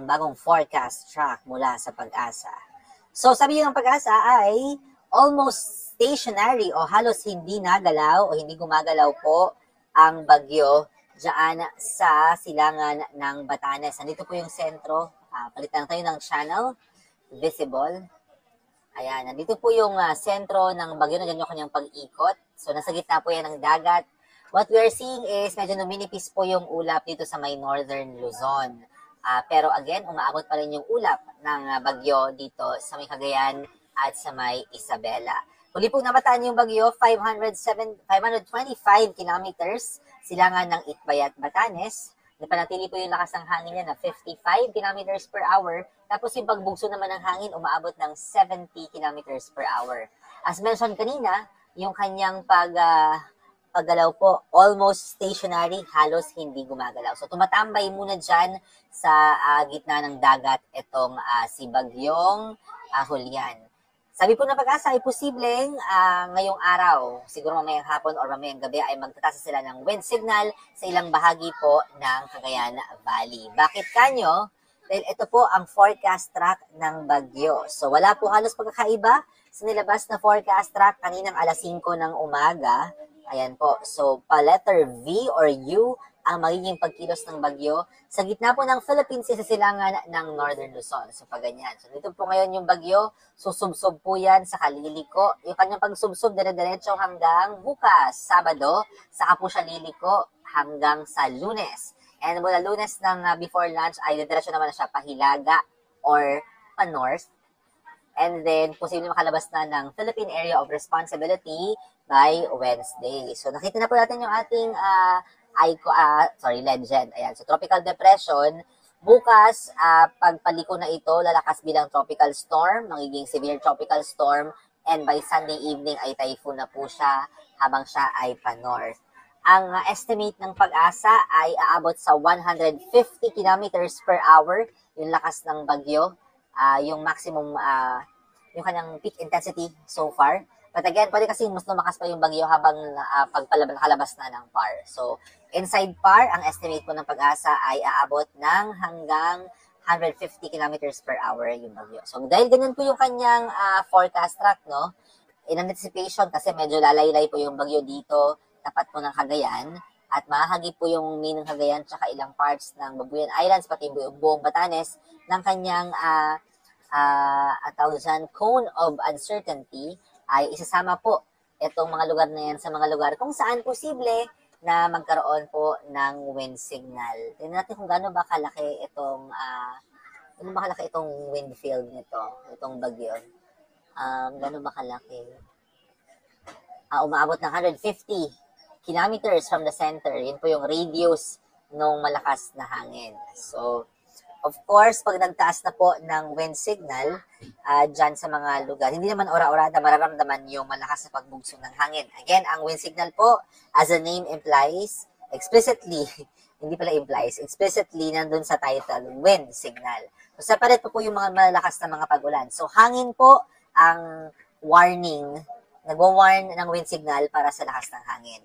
bagong forecast track mula sa Pag-asa. So sabi ng Pag-asa ay almost stationary o halos hindi nagalaw o hindi gumagalaw po ang bagyo dyan sa silangan ng Batanes. Nandito po yung sentro. Palitan tayo ng channel. Visible. Ayan, nandito po yung sentro ng bagyo. Nandiyan yung kanyang pag-ikot. So, nasa gitna po yan ng dagat. What we are seeing is medyo numinipis po yung ulap dito sa may northern Luzon. Pero again, umaabot pa rin yung ulap ng bagyo dito sa may Cagayan at sa may Isabela. Huli po namataan yung bagyo, 525 kilometers silangan ng Itbayat, Batanes. Napanatili po yung lakas ng hangin niya na 55 kilometers per hour. Tapos yung pagbugso naman ng hangin, umaabot ng 70 kilometers per hour. As mentioned kanina, yung kanyang paggalaw po, almost stationary, halos hindi gumagalaw. So tumatambay muna dyan sa gitna ng dagat itong si Bagyong Julian. Sabi po ng Pag-asa ay posibleng ngayong araw, siguro mamayang hapon or mamayang gabi ay magtatasa sila ng wind signal sa ilang bahagi po ng Cagayan Valley. Bakit kanyo? Dahil ito po ang forecast track ng bagyo. So wala po halos pagkakaiba sa nilabas na forecast track kaninang alas 5 ng umaga. Ayan po. So pa letter V or U ang magiging pagkilos ng bagyo sa gitna po ng Philippines sa silangan ng Northern Luzon. So, paganyan. So, dito po ngayon yung bagyo, susubsob po yan sa Kaliliko. Yung kanyang pagsubsob, dire-diretso hanggang bukas, Sabado, saka po siya liliko hanggang sa Lunes. And mula Lunes ng before lunch, ay diretso naman na siya pahilaga or pa-north. And then, posibleng makalabas na ng Philippine Area of Responsibility by Wednesday. So, nakita na po natin yung ating legend. Ayan. So, tropical depression. Bukas, pagpaliko na ito, lalakas bilang tropical storm, magiging severe tropical storm, and by Sunday evening ay typhoon na po siya habang siya ay pa-north. Ang estimate ng Pag-asa ay aabot sa 150 kilometers per hour, yung lakas ng bagyo, yung maximum, yung kanyang peak intensity so far. But again, pwede kasi mas lumakas pa yung bagyo habang nakalabas na ng PAR. So, inside PAR, ang estimate po ng Pag-asa ay aabot ng hanggang 150 kilometers per hour yung bagyo. So, dahil ganyan po yung kanyang forecast track, no? In anticipation, kasi medyo lalaylay po yung bagyo dito, tapat po ng Cagayan, at mahahagi po yung main ng Cagayan tsaka ilang parts ng Babuyan Islands, pati buong Batanes, ng kanyang cone of uncertainty, ay isasama po itong mga lugar na yan sa mga lugar kung saan posible na magkaroon po ng wind signal. Tingnan natin kung gaano ba kalaki itong wind field nito, itong bagyo. Gaano ba kalaki? Umaabot ng 150 kilometers from the center. Yun po yung radius ng malakas na hangin. So, of course, pag nagtaas na po ng wind signal dyan sa mga lugar, hindi naman ora-orada mararamdaman yung malakas na pagbugso ng hangin. Again, ang wind signal po, as the name implies, explicitly, hindi pala implies, explicitly nandun sa title, wind signal. So, separate po yung mga malakas na mga pag-ulan. So, hangin po ang warning, nagwa-warn ng wind signal para sa lakas ng hangin.